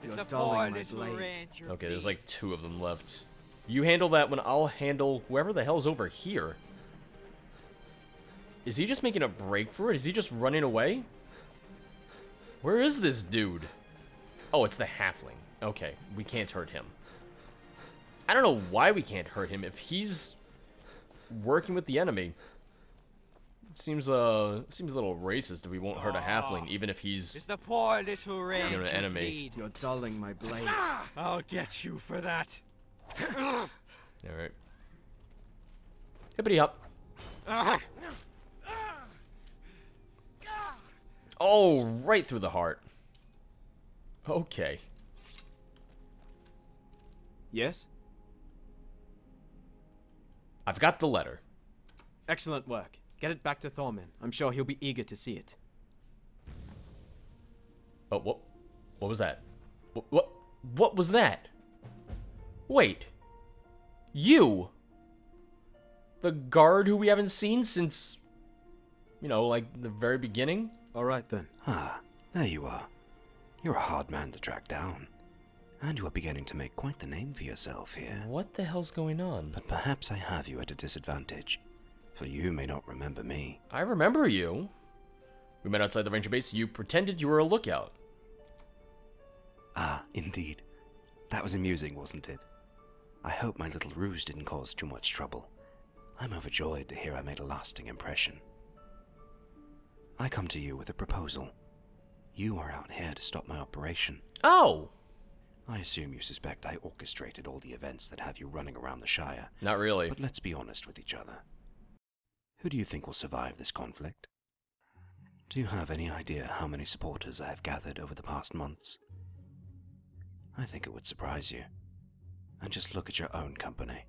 It's the poor little ranger. Okay, there's like 2 of them left. You handle that one, I'll handle whoever the hell's over here. Is he just making a break for it? Is he just running away? Where is this dude? Oh, it's the halfling. Okay, we can't hurt him. I don't know why we can't hurt him if he's working with the enemy. Seems a little racist if we won't hurt a halfling, even if he's It's the poor little ranger. an enemy. You're dulling my blade. I'll get you for that. All right. Hippity hop. Oh, right through the heart. Okay. Yes? I've got the letter. Excellent work. Get it back to Thorman. I'm sure he'll be eager to see it. Oh, what was that? What was that? Wait. You? The guard who we haven't seen since, you know, like the very beginning? Alright then. Ah, there you are. You're a hard man to track down. And you are beginning to make quite the name for yourself here. What the hell's going on? But perhaps I have you at a disadvantage, for you may not remember me. I remember you. We met outside the ranger base. You pretended you were a lookout. Ah, indeed. That was amusing, wasn't it? I hope my little ruse didn't cause too much trouble. I'm overjoyed to hear I made a lasting impression. I come to you with a proposal. You are out here to stop my operation. Oh! I assume you suspect I orchestrated all the events that have you running around the Shire. Not really. But let's be honest with each other. Who do you think will survive this conflict? Do you have any idea how many supporters I have gathered over the past months? I think it would surprise you. And just look at your own company.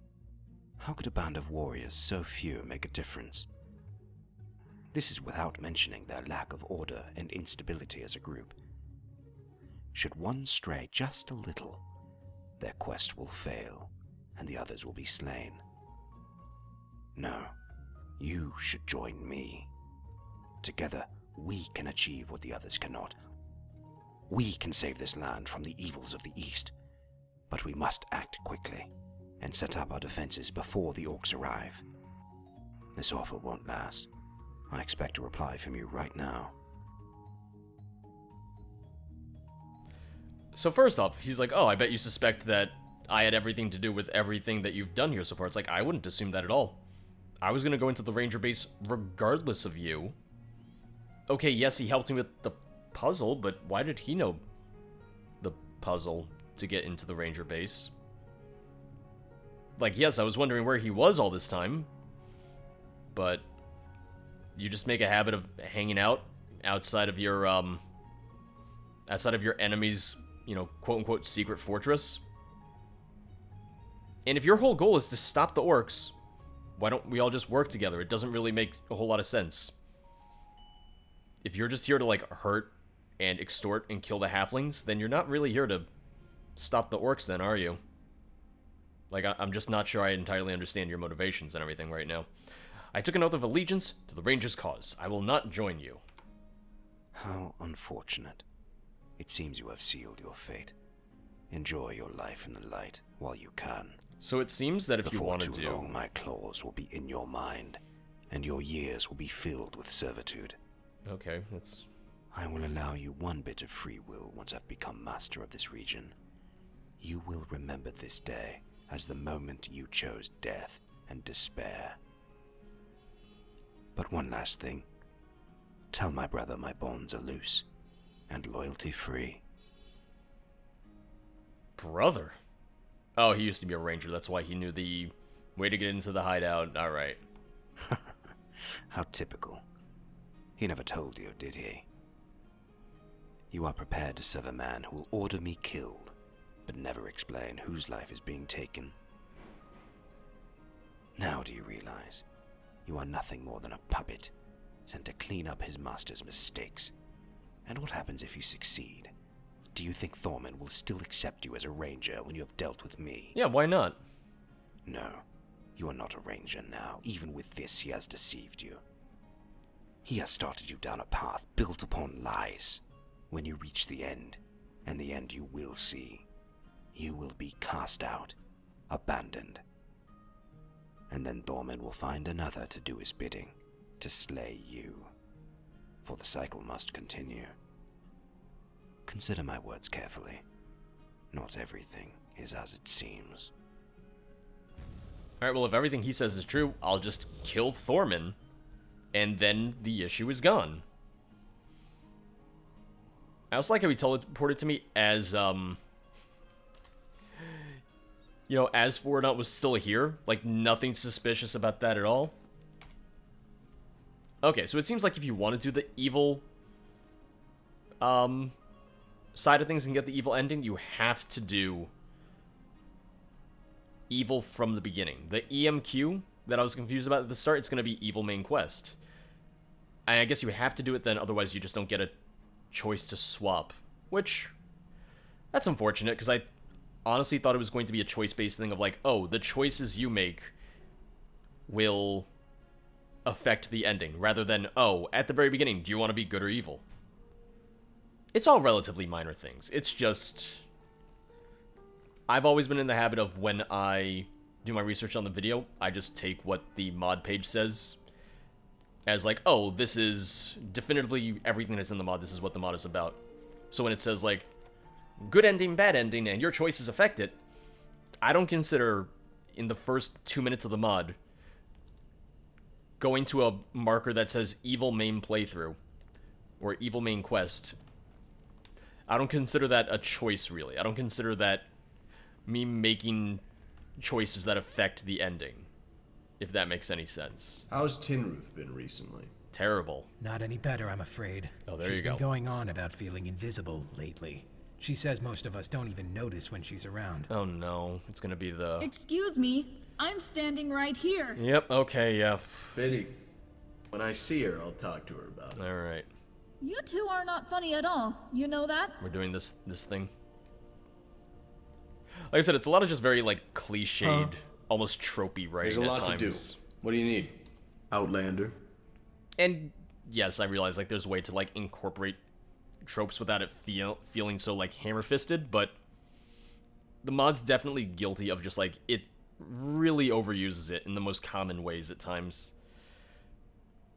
How could a band of warriors so few make a difference? This is without mentioning their lack of order and instability as a group. Should one stray just a little, their quest will fail, and the others will be slain. No, you should join me. Together, we can achieve what the others cannot. We can save this land from the evils of the East, but we must act quickly and set up our defenses before the orcs arrive. This offer won't last. I expect a reply from you right now. So first off, he's like, oh, I bet you suspect that I had everything to do with everything that you've done here so far. It's like, I wouldn't assume that at all. I was going to go into the ranger base regardless of you. Okay, yes, he helped me with the puzzle, but why did he know the puzzle to get into the ranger base? Like, yes, I was wondering where he was all this time, but you just make a habit of hanging out outside of your enemy's, you know, quote-unquote secret fortress. And if your whole goal is to stop the orcs, why don't we all just work together? It doesn't really make a whole lot of sense. If you're just here to, like, hurt and extort and kill the halflings, then you're not really here to stop the orcs then, are you? Like, I'm just not sure I entirely understand your motivations and everything right now. I took an oath of allegiance to the Rangers' cause. I will not join you. How unfortunate. It seems you have sealed your fate. Enjoy your life in the light while you can. So it seems that if you Before want to too long, my claws will be in your mind, and your years will be filled with servitude. Okay, that's... I will allow you one bit of free will once I've become master of this region. You will remember this day as the moment you chose death and despair. But one last thing. Tell my brother my bonds are loose and loyalty free. Brother? Oh, he used to be a ranger. That's why he knew the way to get into the hideout. Alright. How typical. He never told you, did he? You are prepared to serve a man who will order me killed, but never explain whose life is being taken. Now do you realize? You are nothing more than a puppet, sent to clean up his master's mistakes. And what happens if you succeed? Do you think Thorman will still accept you as a ranger when you have dealt with me? Yeah, why not? No, you are not a ranger now. Even with this, he has deceived you. He has started you down a path built upon lies. When you reach the end, and the end you will see. You will be cast out, abandoned. And then Thorman will find another to do his bidding, to slay you. For the cycle must continue. Consider my words carefully. Not everything is as it seems. Alright, well, if everything he says is true, I'll just kill Thorman, and then the issue is gone. I also like how he teleported to me as, you know, as Fortnite was still here. Like, nothing suspicious about that at all. Okay, so it seems like if you want to do the evil, side of things and get the evil ending, you have to do evil from the beginning. The EMQ that I was confused about at the start, it's going to be evil main quest. And I guess you have to do it then, otherwise you just don't get a choice to swap. Which, that's unfortunate, because I honestly thought it was going to be a choice-based thing of like, oh, the choices you make will affect the ending, rather than, oh, at the very beginning, do you want to be good or evil? It's all relatively minor things. It's just, I've always been in the habit of when I do my research on the video, I just take what the mod page says as like, oh, this is definitively everything that's in the mod, this is what the mod is about. So when it says like, good ending, bad ending, and your choices affect it, I don't consider, in the first 2 minutes of the mod, going to a marker that says evil main playthrough, or evil main quest, I don't consider that a choice, really. I don't consider that me making choices that affect the ending, if that makes any sense. How's Tinruth been recently? Terrible. Not any better, I'm afraid. Oh, there you She's go. been going on about feeling invisible lately. She says most of us don't even notice when she's around. Oh no, it's gonna be the... Excuse me, I'm standing right here. Yep, okay, yeah. Biddy, when I see her, I'll talk to her about it. Alright, You two are not funny at all. You know that? we're doing this thing. Like I said, it's a lot of just very, like, cliched, almost tropey writing There's a at lot times. to do. What do you need? Outlander? And, yes, I realize, like, there's a way to, like, incorporate tropes without it feeling so, like, hammer-fisted, but the mod's definitely guilty of just, like, it really overuses it in the most common ways at times.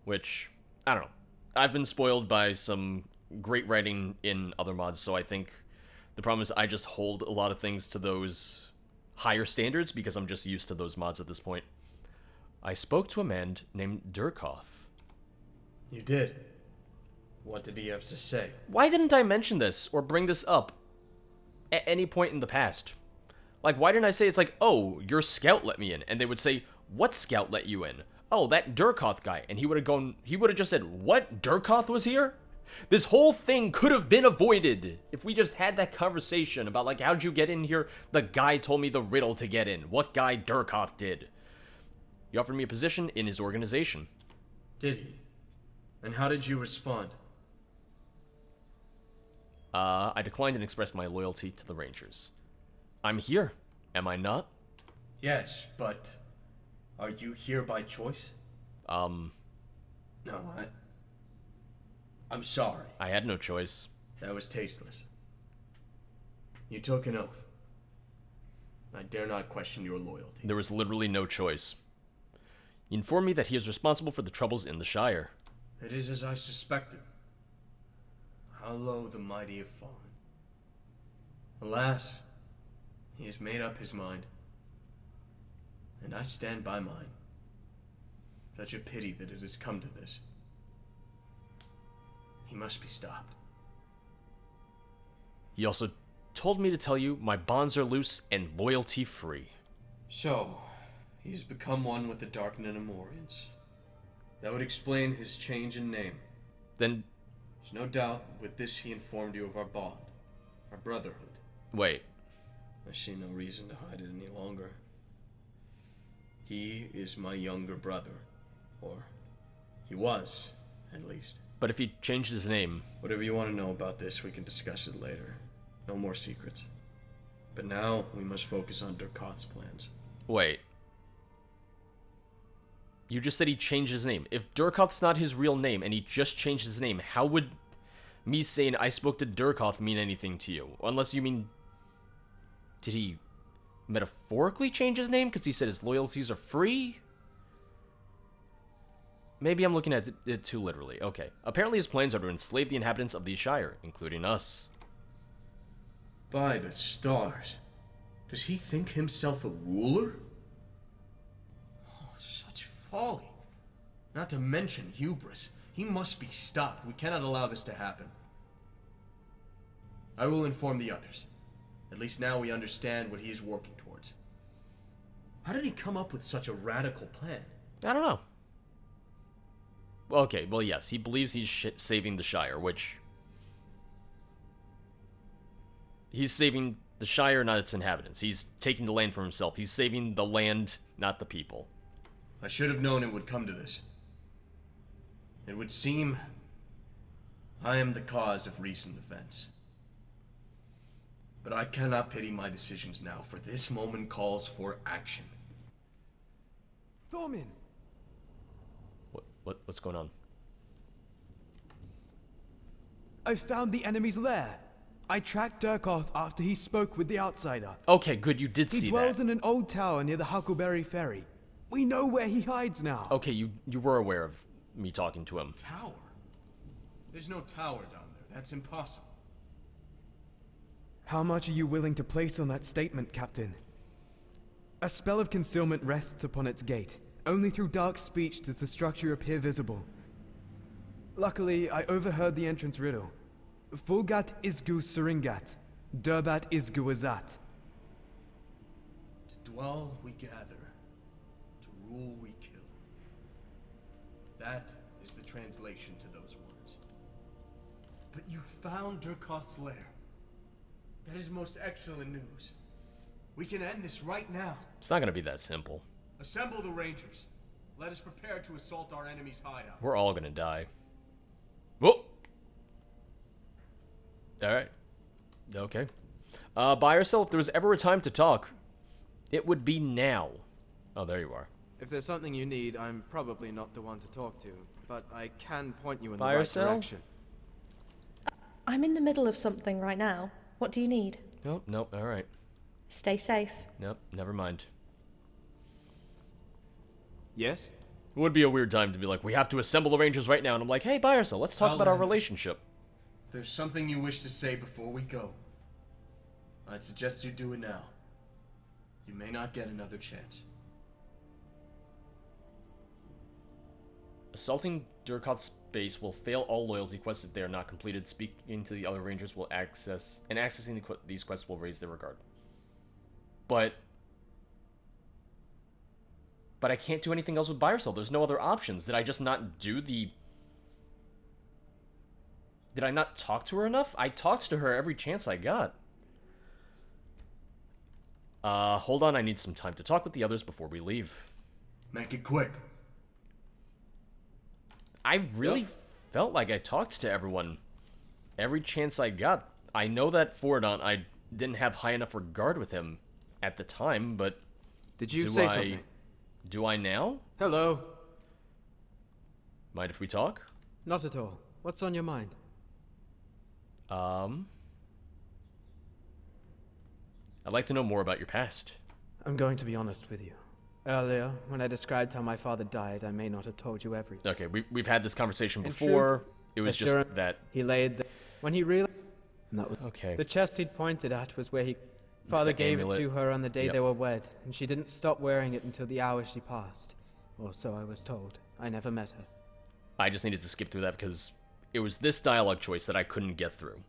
Which, I don't know. I've been spoiled by some great writing in other mods, so I think the problem is I just hold a lot of things to those higher standards because I'm just used to those mods at this point. I spoke to a man named Durkoth. You did. What did he have to say? Why didn't I mention this or bring this up at any point in the past? Like, why didn't I say it's like, oh, your scout let me in? And they would say, what scout let you in? Oh, that Durkoth guy. And he would have just said, what, Durkoth was here? This whole thing could have been avoided if we just had that conversation about, like, how'd you get in here? The guy told me the riddle to get in. What guy Durkoth did? He offered me a position in his organization. Did he? And how did you respond? I declined and expressed my loyalty to the Rangers. I'm here, am I not? Yes, but are you here by choice? No, I'm sorry. I had no choice. That was tasteless. You took an oath. I dare not question your loyalty. There was literally no choice. He informed me that he is responsible for the troubles in the Shire. It is as I suspected. How low the mighty have fallen. Alas, he has made up his mind. And I stand by mine. Such a pity that it has come to this. He must be stopped. He also told me to tell you my bonds are loose and loyalty free. So, he has become one with the Dark Nenamorians. That would explain his change in name. Then, There's no doubt with this he informed you of our bond, our brotherhood. wait. I see no reason to hide it any longer. He is my younger brother. Or, he was, at least. But if he changed his name, Whatever you want to know about this, we can discuss it later. No more secrets. But now, we must focus on Durkoth's plans. wait. You just said he changed his name. If Durkoth's not his real name and he just changed his name, how would me saying I spoke to Durkoth mean anything to you. Unless you mean... Did he metaphorically change his name because he said his loyalties are free? Maybe I'm looking at it too literally. Okay. Apparently his plans are to enslave the inhabitants of the Shire, including us. By the stars. Does he think himself a ruler? Oh, such folly. Not to mention hubris. He must be stopped. We cannot allow this to happen. I will inform the others. At least now we understand what he is working towards. How did he come up with such a radical plan? I don't know. Okay, well, yes, he believes he's saving the Shire, which... He's saving the Shire, not its inhabitants. He's taking the land for himself. He's saving the land, not the people. I should have known it would come to this. It would seem I am the cause of recent events. But I cannot pity my decisions now, for this moment calls for action. Thormin! What's going on? I found the enemy's lair. I tracked Durkoth after he spoke with the outsider. Okay, good, you did see He dwells that. in an old tower near the Huckleberry Ferry. We know where he hides now. Okay, you were aware of me talking to him. Tower? There's no tower down there. That's impossible. How much are you willing to place on that statement, Captain? A spell of concealment rests upon its gate. Only through dark speech does the structure appear visible. Luckily, I overheard the entrance riddle. Fulgat Isgu Seringat, Durbat Isgu Azat. To dwell we gather, to rule we kill. That is the translation to those words. But you found Durkoth's lair. That is most excellent news. We can end this right now. It's not gonna be that simple. Assemble the Rangers. Let us prepare to assault our enemy's hideout. We're all gonna die. Whoa! Alright. Okay. Buy or sell, if there was ever a time to talk, it would be now. Oh, there you are. If there's something you need, I'm probably not the one to talk to, but I can point you in Buy the or right sell? direction. I'm in the middle of something right now. What do you need? Nope, alright. Stay safe. Nope, never mind. Yes? It would be a weird time to be like, we have to assemble the Rangers right now, and I'm like, hey, buy or sell, let's talk about our relationship. If there's something you wish to say before we go, I'd suggest you do it now. You may not get another chance. Assaulting Durkoth's base will fail all loyalty quests if they are not completed. Speaking to the other Rangers will accessing these quests will raise their regard. But I can't do anything else with buy or sell. There's no other options. Did I just not do the... Did I not talk to her enough? I talked to her every chance I got. Hold on. I need some time to talk with the others before we leave. Make it quick. I really felt like I talked to everyone every chance I got. I know that Fordon, I didn't have high enough regard with him at the time, but... Did you say something? Do I now? Hello. Mind if we talk? Not at all. What's on your mind? I'd like to know more about your past. I'm going to be honest with you. Earlier, when I described how my father died, I may not have told you everything. Okay, we've had this conversation In before. truth, It was assurance- just that... He laid the... When he realized... That was... Okay. The chest he'd pointed at was where he... Father the gave amulet. it to her on the day Yep. they were wed, and she didn't stop wearing it until the hour she passed. Or so I was told. I never met her. I just needed to skip through that because it was this dialogue choice that I couldn't get through.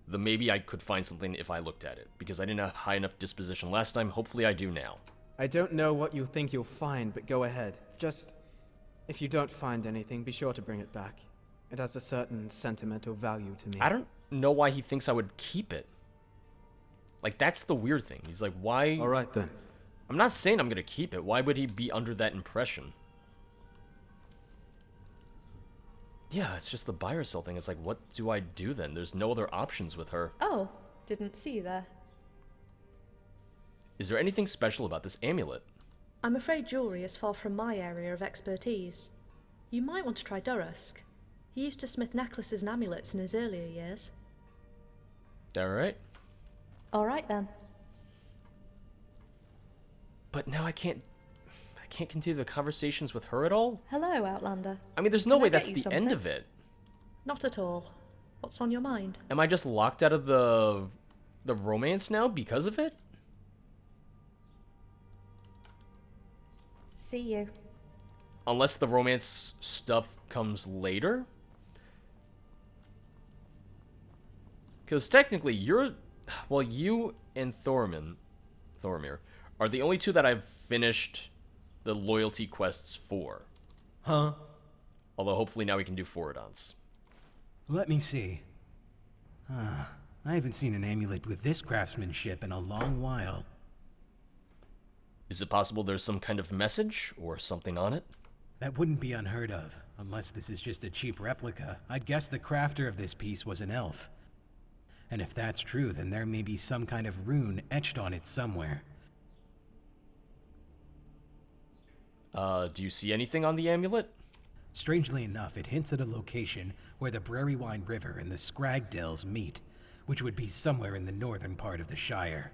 The maybe I could find something if I looked at it, because I didn't have high enough disposition last time. Hopefully I do now. I don't know what you think you'll find, but go ahead. Just... If you don't find anything, be sure to bring it back. It has a certain sentimental value to me. I don't know why he thinks I would keep it. Like, that's the weird thing. He's like, why... Alright then. I'm not saying I'm gonna keep it. Why would he be under that impression? Yeah, it's just the buy or sell thing. It's like, what do I do then? There's no other options with her. Oh, didn't see you there. Is there anything special about this amulet? I'm afraid jewellery is far from my area of expertise. You might want to try Durusk. He used to smith necklaces and amulets in his earlier years. Alright. Alright then. But now I can't continue the conversations with her at all? Hello, Outlander. I mean, there's no Can I way get that's you the end something? of it. Not at all. What's on your mind? Am I just locked out of the romance now because of it? See you. Unless the romance stuff comes later? Because technically, you and Thormir, are the only two that I've finished the loyalty quests for. Huh? Although hopefully now we can do Forodance. Let me see. I haven't seen an amulet with this craftsmanship in a long while. Is it possible there's some kind of message or something on it? That wouldn't be unheard of. Unless this is just a cheap replica, I'd guess the crafter of this piece was an elf. And if that's true, then there may be some kind of rune etched on it somewhere. Do you see anything on the amulet? Strangely enough, it hints at a location where the Brarywine River and the Scrag Dells meet, which would be somewhere in the northern part of the Shire.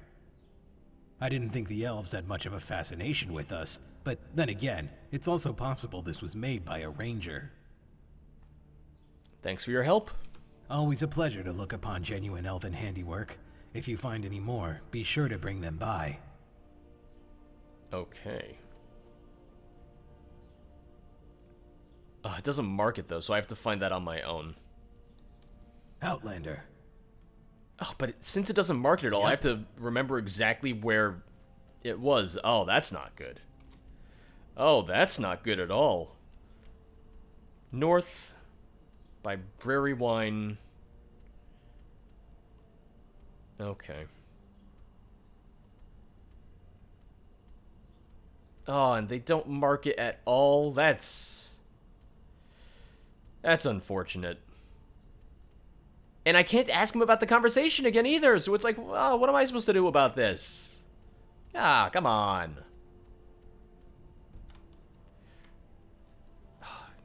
I didn't think the elves had much of a fascination with us, but then again, it's also possible this was made by a ranger. Thanks for your help. Always a pleasure to look upon genuine elven handiwork. If you find any more, be sure to bring them by. Okay. It doesn't mark it though, so I have to find that on my own. Outlander. Oh, but since it doesn't mark it at all, I have to remember exactly where it was. Oh, that's not good. Oh, that's not good at all. North by Brarywine. Okay. Oh, and they don't mark it at all. That's unfortunate. And I can't ask him about the conversation again either, so it's like, oh, what am I supposed to do about this? Ah, come on.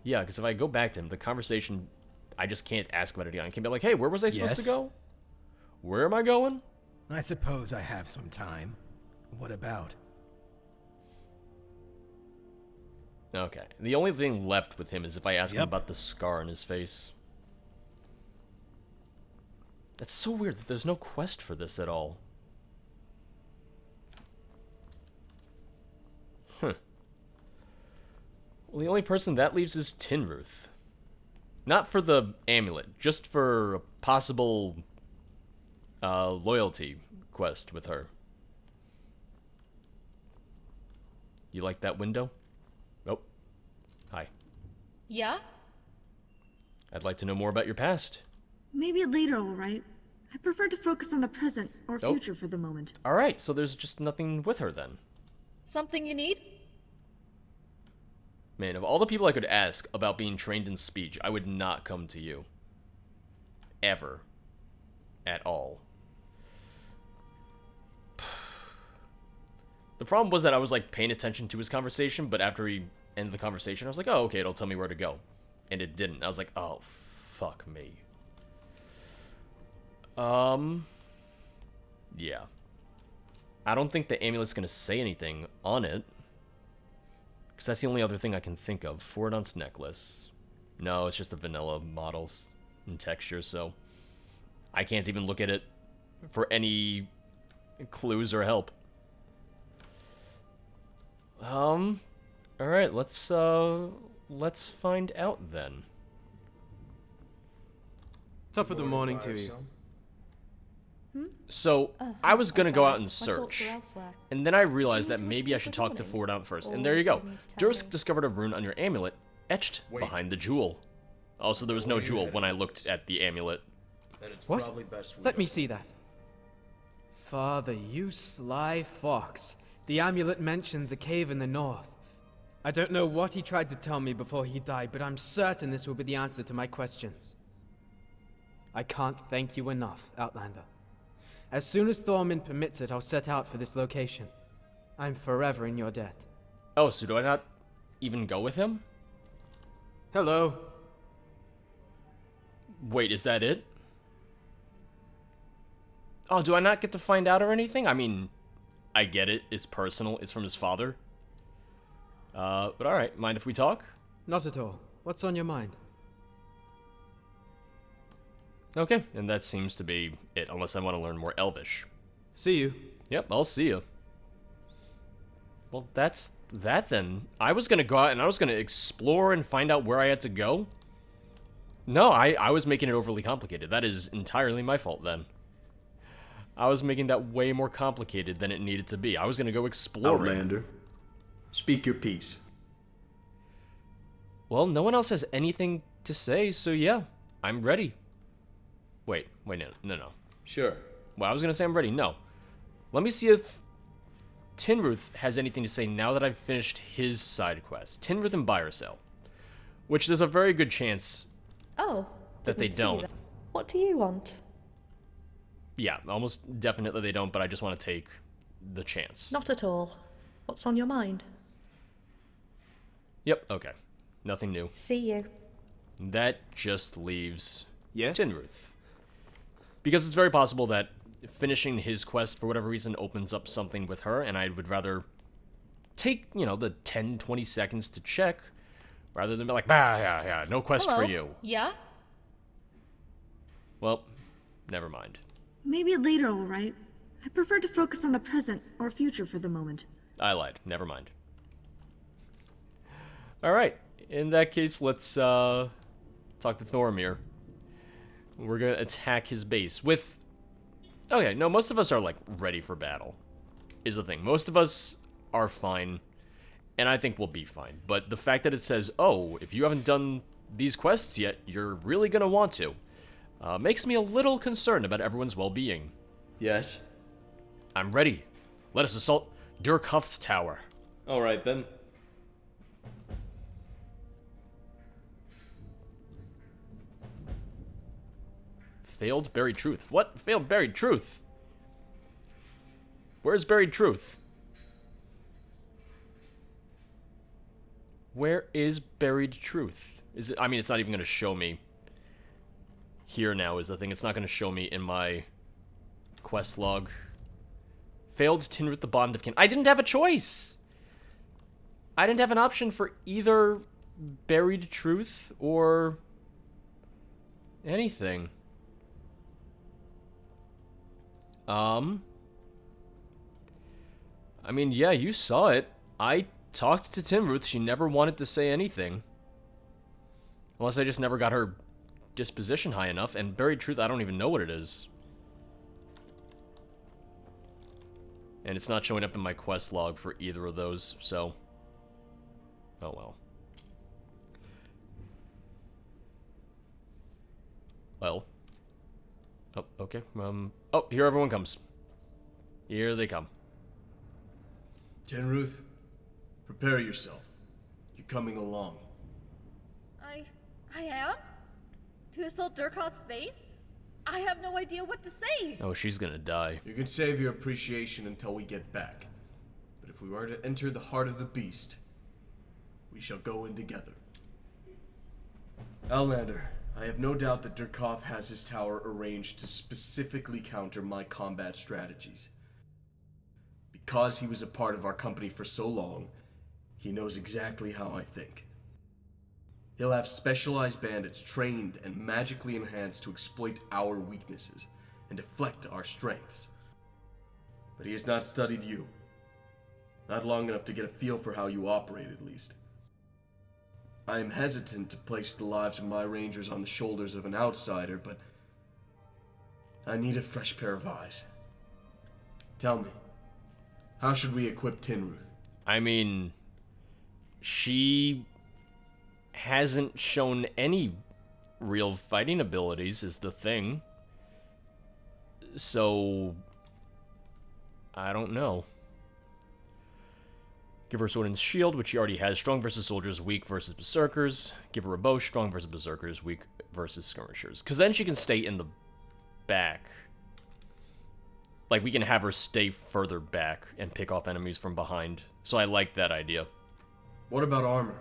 Yeah, because if I go back to him, the conversation, I just can't ask about it again. I can't be like, hey, where was I supposed to go? Where am I going? I suppose I have some time. What about? Okay. The only thing left with him is if I ask him about the scar on his face. That's so weird that there's no quest for this at all. Huh. Well, the only person that leaves is Tinruth. Not for the amulet, just for a possible loyalty quest with her. You like that window? Oh. Hi. Yeah? I'd like to know more about your past. Maybe later, all right. I prefer to focus on the present or Oh. future for the moment. Alright, so there's just nothing with her then. Something you need? Man, of all the people I could ask about being trained in speech, I would not come to you. Ever. At all. The problem was that I was like paying attention to his conversation, but after he ended the conversation, I was like, oh, okay, it'll tell me where to go. And it didn't. I was like, oh, fuck me. Yeah. I don't think the amulet's gonna say anything on it. Because that's the only other thing I can think of. Forodance necklace. No, it's just a vanilla models and texture, so I can't even look at it for any clues or help. Alright, let's find out then. Top of the morning to you. So, I was gonna go out and My thoughts search, were elsewhere. and then I realized Do you that want to maybe wish I me should good talk to morning? Forodance first, Or and there you do you go. need to tell Dursk me? discovered a rune on your amulet, etched behind the jewel. Also, there was no jewel when I looked at the amulet. Then it's What? probably best we Let me don't. see that. Father, you sly fox. The amulet mentions a cave in the north. I don't know what he tried to tell me before he died, but I'm certain this will be the answer to my questions. I can't thank you enough, Outlander. As soon as Thormund permits it, I'll set out for this location. I'm forever in your debt. Oh, so do I not even go with him? Hello. Wait, is that it? Oh, do I not get to find out or anything? I mean, I get it. It's personal. It's from his father. But alright. Mind if we talk? Not at all. What's on your mind? Okay, and that seems to be it, unless I want to learn more Elvish. See you. Yep, I'll see you. Well, that's that then. I was gonna go out and I was gonna explore and find out where I had to go. No, I was making it overly complicated. That is entirely my fault then. I was making that way more complicated than it needed to be. I was gonna go exploring. Outlander, speak your piece. Well, no one else has anything to say, so yeah, I'm ready. Wait, no. Sure. Well, I was gonna say I'm ready. No. Let me see if Tinruth has anything to say now that I've finished his side quest. Tinruth and Byercell. Which there's a very good chance Oh. that they didn't see don't. that. What do you want? Yeah, almost definitely they don't, but I just want to take the chance. Not at all. What's on your mind? Yep, okay. Nothing new. See you. That just leaves Yes? Tinruth. Because it's very possible that finishing his quest for whatever reason opens up something with her, and I would rather take, the 10, 20 seconds to check, rather than be like, yeah, no quest Hello? for you. Yeah? Well, never mind. Maybe later, all right. I prefer to focus on the present or future for the moment. I lied. Never mind. Alright, in that case, let's talk to Thoromir. We're gonna attack his base with... Okay, no, most of us are, ready for battle, is the thing. Most of us are fine, and I think we'll be fine. But the fact that it says, oh, if you haven't done these quests yet, you're really gonna want to, makes me a little concerned about everyone's well-being. Yes? I'm ready. Let us assault Durkoth's tower. Alright then. Failed buried truth. What? Failed buried truth? Where's buried truth? Where is buried truth? Is it? I mean, it's not even going to show me. Here now is the thing. It's not going to show me in my quest log. Failed Tinruth the Bond of Kin. I didn't have a choice. I didn't have an option for either buried truth or anything. I mean, yeah, you saw it. I talked to Tinruth. She never wanted to say anything. Unless I just never got her disposition high enough. And buried truth, I don't even know what it is. And it's not showing up in my quest log for either of those, so... Oh well. Well. Oh, okay. Oh, here everyone comes. Here they come. Tinruth, prepare yourself. You're coming along. I am? To assault Durkoth's base? I have no idea what to say. Oh, she's gonna die. You can save your appreciation until we get back. But if we are to enter the heart of the beast, we shall go in together. Outlander, I have no doubt that Durkoth has his tower arranged to specifically counter my combat strategies. Because he was a part of our company for so long, he knows exactly how I think. He'll have specialized bandits trained and magically enhanced to exploit our weaknesses and deflect our strengths. But he has not studied you. Not long enough to get a feel for how you operate, at least. I am hesitant to place the lives of my rangers on the shoulders of an outsider, but I need a fresh pair of eyes. Tell me, how should we equip Tinruth? I mean, she hasn't shown any real fighting abilities, is the thing. So, I don't know. Give her a sword and shield, which she already has. Strong versus soldiers, weak versus berserkers. Give her a bow, strong versus berserkers, weak versus skirmishers. Because then she can stay in the back. Like, we can have her stay further back and pick off enemies from behind. So I like that idea. What about armor?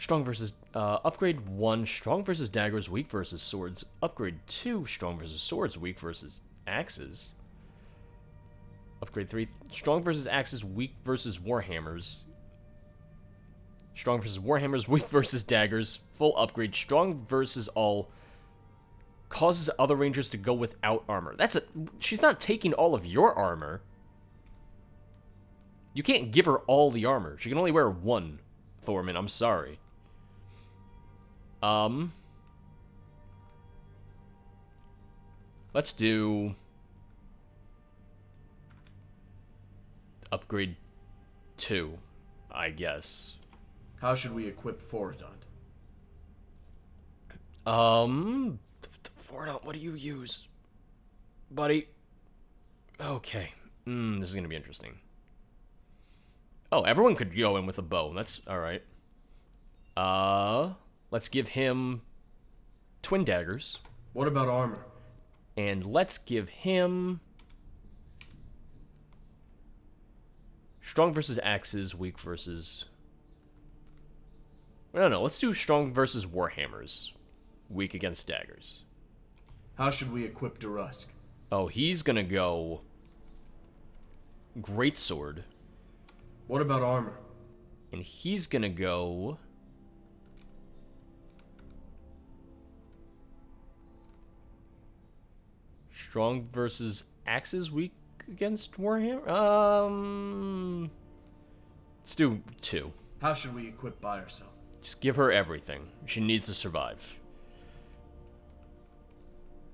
Strong versus, upgrade 1, strong versus daggers, weak versus swords. Upgrade 2, strong versus swords, weak versus axes. Upgrade 3, strong versus axes, weak versus warhammers. Strong versus warhammers, weak versus daggers. Full upgrade, strong versus all. Causes other rangers to go without armor. She's not taking all of your armor. You can't give her all the armor. She can only wear 1, Thorman. I'm sorry. Let's do upgrade 2, I guess. How should we equip Foradont? Foradont, what do you use? Buddy. Okay. This is gonna be interesting. Oh, everyone could go in with a bow. That's alright. Let's give him twin daggers. What about armor? And let's give him strong versus axes, weak versus... No, let's do strong versus warhammers. Weak against daggers. How should we equip Durusk? Oh, he's gonna go greatsword. What about armor? And he's gonna go... strong versus axes, weak against warhammer? Let's do 2. How should we equip by herself? Just give her everything. She needs to survive.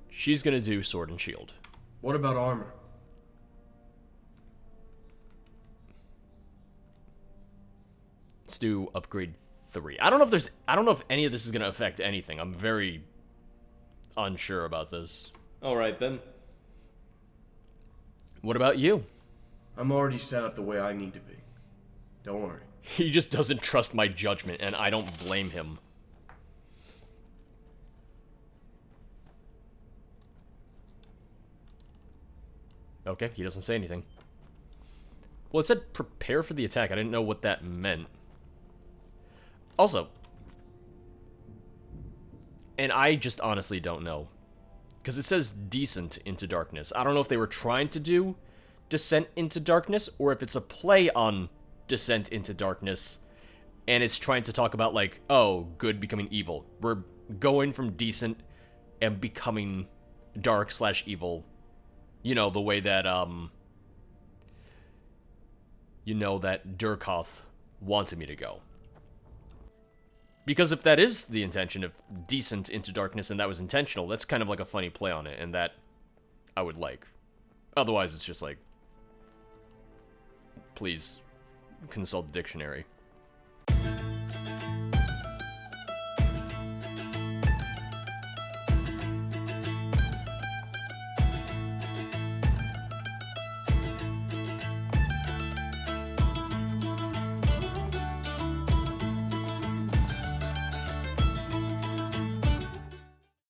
She's gonna do sword and shield. What about armor? Let's do upgrade 3. I don't know if any of this is gonna affect anything. I'm very unsure about this. Alright then. What about you? I'm already set up the way I need to be. Don't worry. He just doesn't trust my judgment, and I don't blame him. Okay, he doesn't say anything. Well, it said prepare for the attack. I didn't know what that meant. Also, and I just honestly don't know, because it says Descent into Darkness. I don't know if they were trying to do Descent into Darkness, or if it's a play on Descent into Darkness, and it's trying to talk about, like, oh, good becoming evil. We're going from decent and becoming dark/evil. You know, the way that, you know, that Durkoth wanted me to go. Because if that is the intention of Descent into Darkness, and that was intentional, that's kind of like a funny play on it, and that I would like. Otherwise, it's just like, please consult the dictionary.